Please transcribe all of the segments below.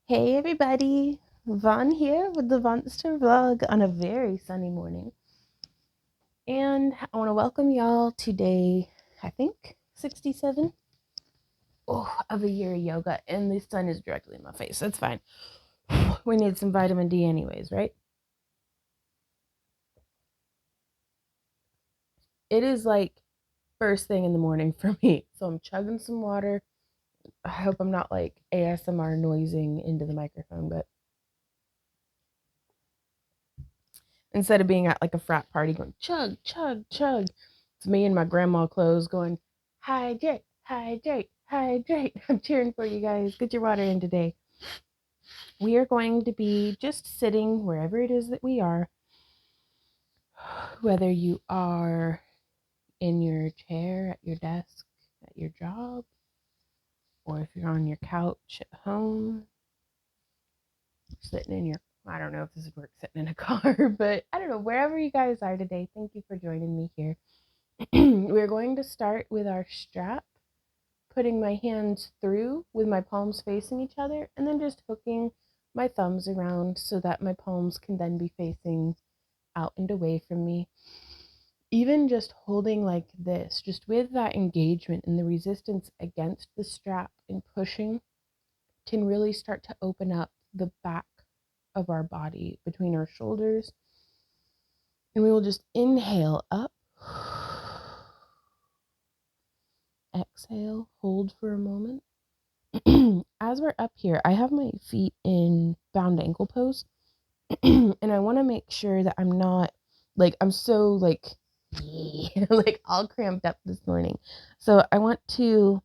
Hey everybody, Von here with the Vonster vlog on a very sunny morning. And I want to welcome y'all to day, I think, 67 of a year of yoga. And the sun is directly in my face. That's fine. We need some vitamin D anyways, right? It is like first thing in the morning for me. So I'm chugging some water. I hope I'm not like ASMR noising into the microphone, but instead of being at like a frat party going chug, chug, chug, it's me in my grandma clothes going hydrate, hydrate, hydrate. I'm cheering for you guys. Get your water in today. We are going to be just sitting wherever it is that we are, whether you are in your chair, at your desk, at your job, or if you're on your couch at home, sitting in your, I don't know if this would work sitting in a car, but I don't know, wherever you guys are today, thank you for joining me here. We're going to start with our strap, putting my hands through with my palms facing each other, and then just hooking my thumbs around so that my palms can then be facing out and away from me. Even just holding like this, just with that engagement and the resistance against the strap and pushing, can really start to open up the back of our body between our shoulders. And we will just inhale up. Exhale, hold for a moment. As we're up here, I have my feet in bound ankle pose. And I want to make sure that I'm not like, I'm so like, like all cramped up this morning. So I want to,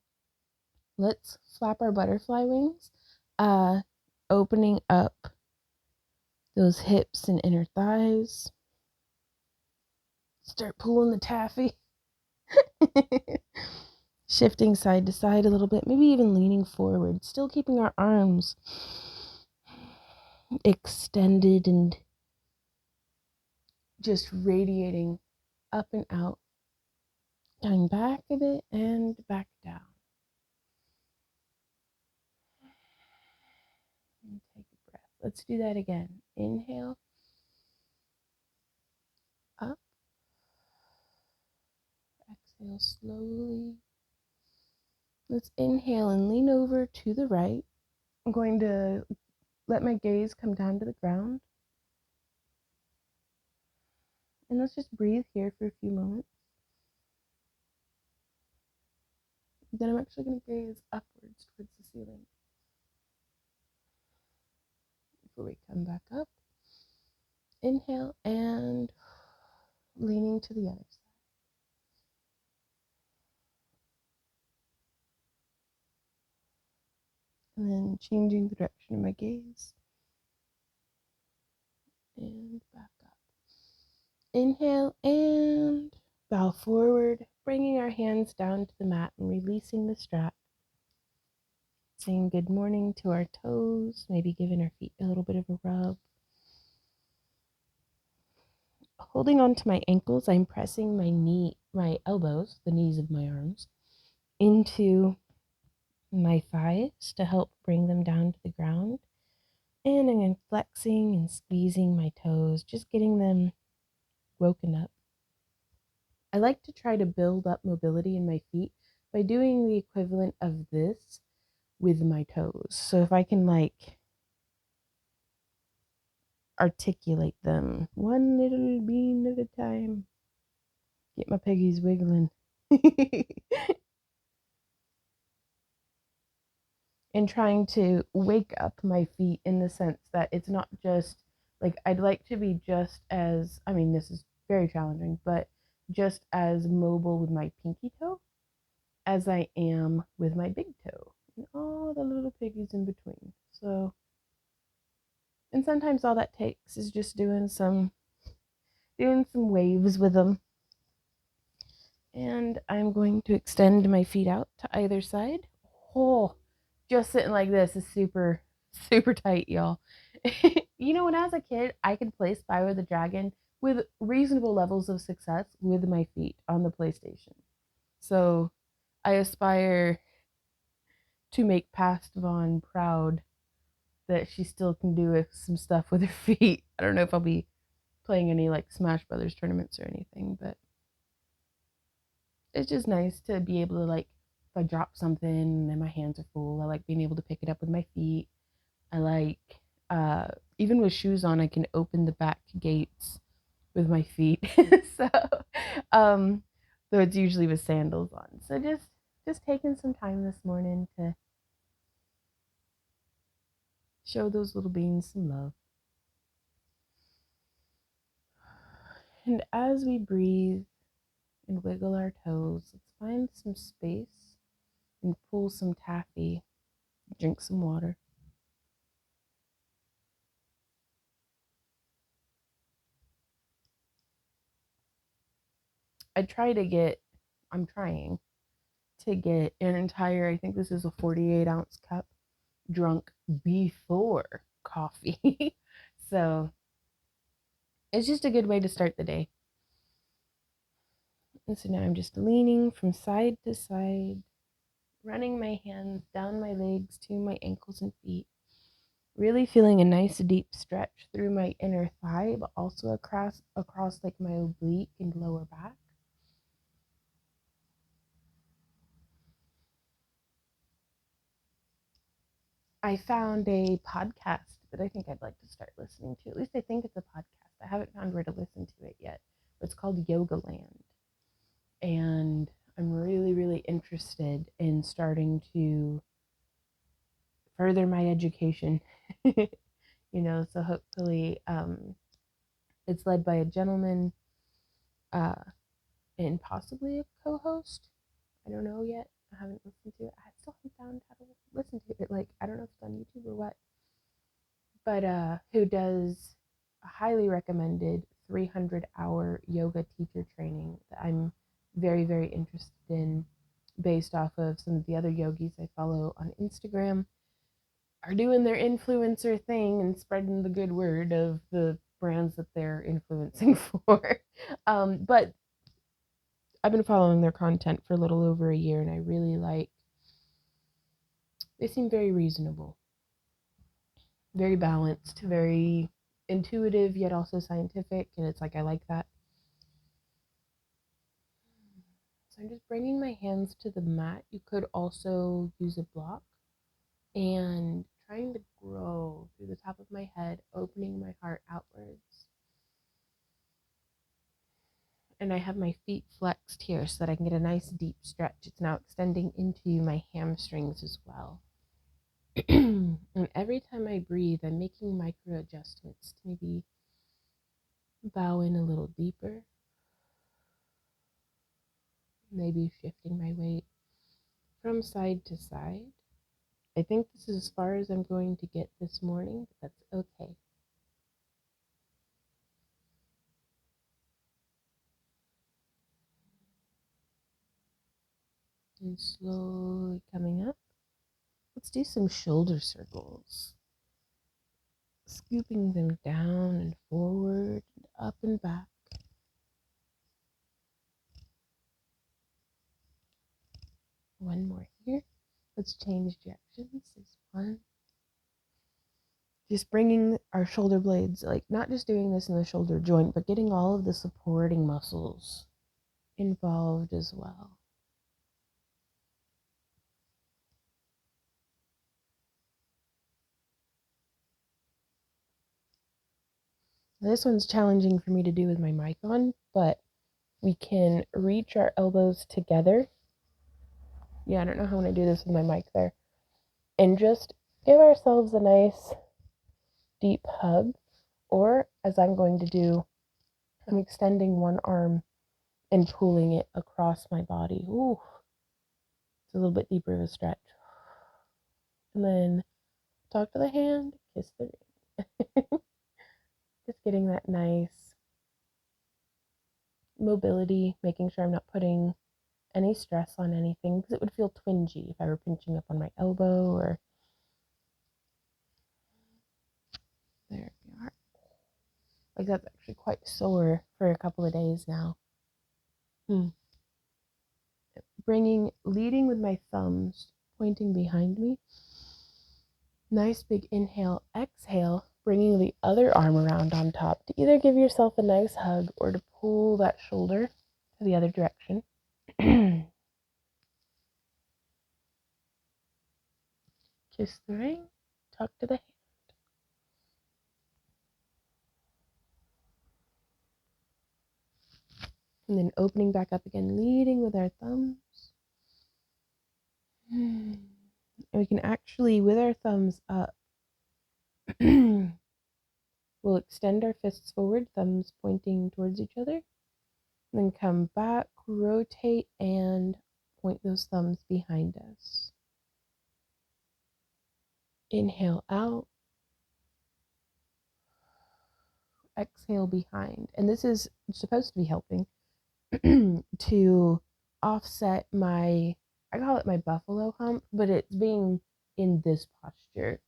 let's flap our butterfly wings, opening up those hips and inner thighs. Start pulling the taffy. Shifting side to side a little bit, maybe even leaning forward, still keeping our arms extended and just radiating up and out, coming back a bit and back down. And take a breath. Let's do that again. Inhale, up, exhale slowly. Let's inhale and lean over to the right. I'm going to let my gaze come down to the ground. And let's just breathe here for a few moments. Then I'm actually going to gaze upwards towards the ceiling before we come back up. Inhale and leaning to the other side. And then changing the direction of my gaze. And back up. Inhale and bow forward, bringing our hands down to the mat and releasing the strap. Saying good morning to our toes, maybe giving our feet a little bit of a rub. Holding on to my ankles, I'm pressing my elbows, the knees of my arms, into my thighs to help bring them down to the ground. And I'm flexing and squeezing my toes, just getting them woken up. I like to try to build up mobility in my feet by doing the equivalent of this with my toes. So if I can like articulate them one little bean at a time, get my piggies wiggling. And trying to wake up my feet in the sense that it's not just like, I'd like to be just as, I mean, this is very challenging, but just as mobile with my pinky toe as I am with my big toe and all the little piggies in between. So, and sometimes all that takes is just doing some waves with them. And I'm going to extend my feet out to either side. Oh, just sitting like this is super, super tight, y'all. You know, when I was a kid, I could play Spyro the Dragon with reasonable levels of success with my feet on the PlayStation. So I aspire to make past Vaughn proud that she still can do some stuff with her feet. I don't know if I'll be playing any like Smash Brothers tournaments or anything, but it's just nice to be able to like if I drop something and my hands are full, I like being able to pick it up with my feet. I like uh even with shoes on, I can open the back gates with my feet. So um though it's usually with sandals on. So just taking some time this morning to show those little beans some love. And as we breathe and wiggle our toes, let's find some space and pull some taffy, drink some water. I try to get, I'm trying to get an entire, I think this is a 48-ounce cup, drunk before coffee. So it's just a good way to start the day. And so now I'm just leaning from side to side, running my hands down my legs to my ankles and feet, really feeling a nice deep stretch through my inner thigh, but also across like my oblique and lower back. I found a podcast that I think I'd like to start listening to. At least I think it's a podcast. I haven't found where to listen to it yet. But it's called Yoga Land. And I'm really, really interested in starting to further my education. So hopefully it's led by a gentleman uh, and possibly a co-host. I don't know yet. I haven't listened to it. I still haven't found how to listen to it. Like, I don't know if it's on YouTube or what, but who does a highly recommended 300-hour yoga teacher training that I'm very, very interested in, based off of some of the other yogis I follow on Instagram are doing their influencer thing and spreading the good word of the brands that they're influencing for. But I've been following their content for a little over a year, and I really like, they seem very reasonable, very balanced, very intuitive, yet also scientific. And it's like, I like that. So I'm just bringing my hands to the mat. You could also use a block and trying to grow through the top of my head, opening my heart outwards. And I have my feet flexed here so that I can get a nice deep stretch. It's now extending into my hamstrings as well. And every time I breathe, I'm making micro adjustments to maybe bow in a little deeper, maybe shifting my weight from side to side. I think this is as far as I'm going to get this morning, but that's okay. And slowly coming up, let's do some shoulder circles, scooping them down and forward, and up and back. One more here. Let's change directions. There's one. Just bringing our shoulder blades, like not just doing this in the shoulder joint, but getting all of the supporting muscles involved as well. Now, this one's challenging for me to do with my mic on, but we can reach our elbows together. Yeah, I don't know how I'm going to do this with my mic there. And just give ourselves a nice deep hug. Or, as I'm going to do, I'm extending one arm and pulling it across my body. Ooh, it's a little bit deeper of a stretch. And then talk to the hand, kiss the ring. Just getting that nice mobility, making sure I'm not putting any stress on anything, because it would feel twingy if I were pinching up on my elbow or there we are. Like, that's actually quite sore for a couple of days now. Leading with my thumbs, pointing behind me, Nice big inhale, exhale, bringing the other arm around on top to either give yourself a nice hug or to pull that shoulder to the other direction. Kiss the ring, tuck to the hand. And then opening back up again, leading with our thumbs. And we can actually, with our thumbs up, we'll extend our fists forward, thumbs pointing towards each other. Then come back, rotate, and point those thumbs behind us. Inhale out. Exhale behind. And this is supposed to be helping to offset my, I call it my buffalo hump, but it's being in this posture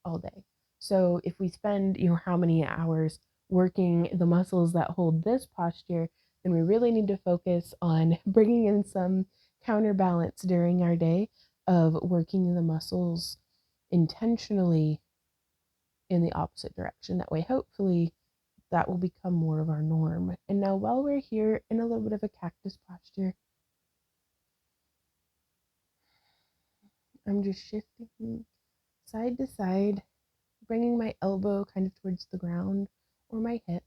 all day. So if we spend, how many hours working the muscles that hold this posture, then we really need to focus on bringing in some counterbalance during our day of working the muscles intentionally in the opposite direction. That way, hopefully, that will become more of our norm. And now, while we're here in a little bit of a cactus posture, I'm just shifting side to side, bringing my elbow kind of towards the ground or my hip.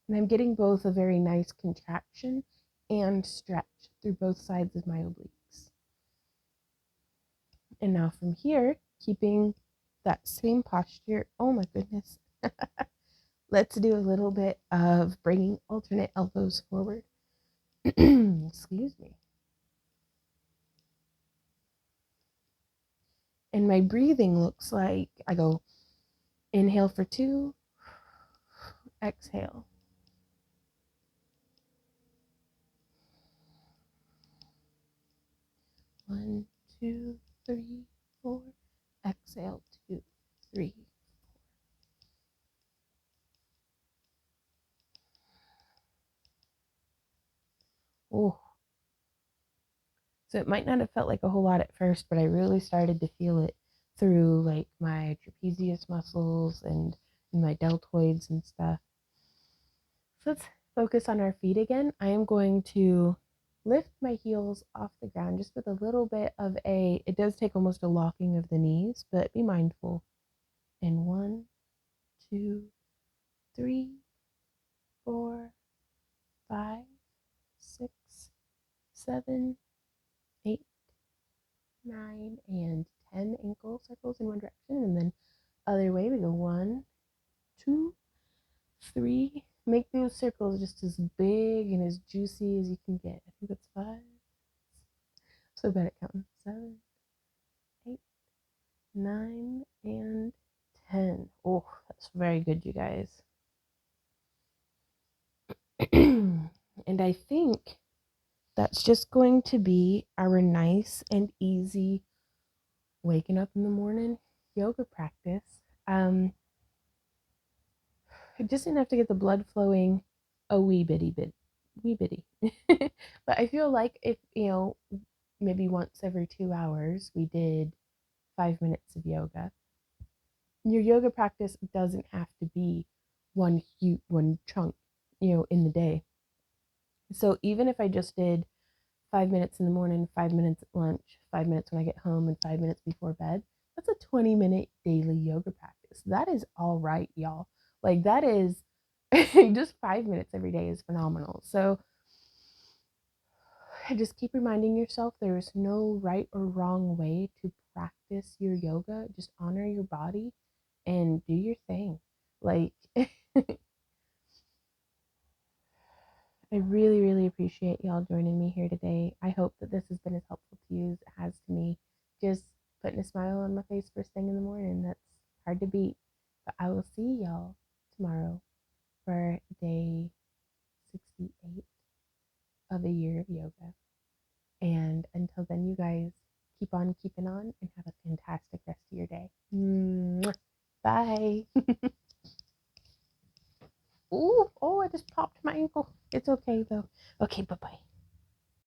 And I'm getting both a very nice contraction and stretch through both sides of my obliques. And now from here, keeping that same posture, oh my goodness, let's do a little bit of bringing alternate elbows forward. Excuse me. And my breathing looks like I go inhale for 2, exhale. One, 2, 3, 4. Exhale, 2, 3. Oh. So it might not have felt like a whole lot at first, but I really started to feel it through like my trapezius muscles and my deltoids and stuff. So let's focus on our feet again. I am going to lift my heels off the ground just with a little bit of it does take almost a locking of the knees, but be mindful. And 1, 2, 3, 4, 5, 6, 7, 8, 9, and 10 ankle circles in one direction. And then other way, we go 1, 2, 3. Make those circles just as big and as juicy as you can get. I think that's 5. So bad at counting. 7, 8, 9, and 10. Oh, that's very good, you guys. And I think that's just going to be our nice and easy waking up in the morning yoga practice. Just enough to get the blood flowing a wee bitty. But I feel like if, maybe once every 2 hours we did 5 minutes of yoga. Your yoga practice doesn't have to be one chunk, in the day. So even if I just did 5 minutes in the morning, 5 minutes at lunch, 5 minutes when I get home, and 5 minutes before bed, that's a 20-minute daily yoga practice. That is all right, y'all. Like, that is just 5 minutes every day is phenomenal. So just keep reminding yourself there is no right or wrong way to practice your yoga. Just honor your body and do your thing. Like, I really, really appreciate y'all joining me here today. I hope that this has been as helpful to you as it has to me. Just putting a smile on my face first thing in the morning. That's hard to beat. But I will see y'all tomorrow for day 68 of a year of yoga. And until then, you guys keep on keeping on and have a fantastic rest of your day. Mwah. Bye. Ooh, oh, I just popped my ankle. It's okay though. Okay, bye-bye.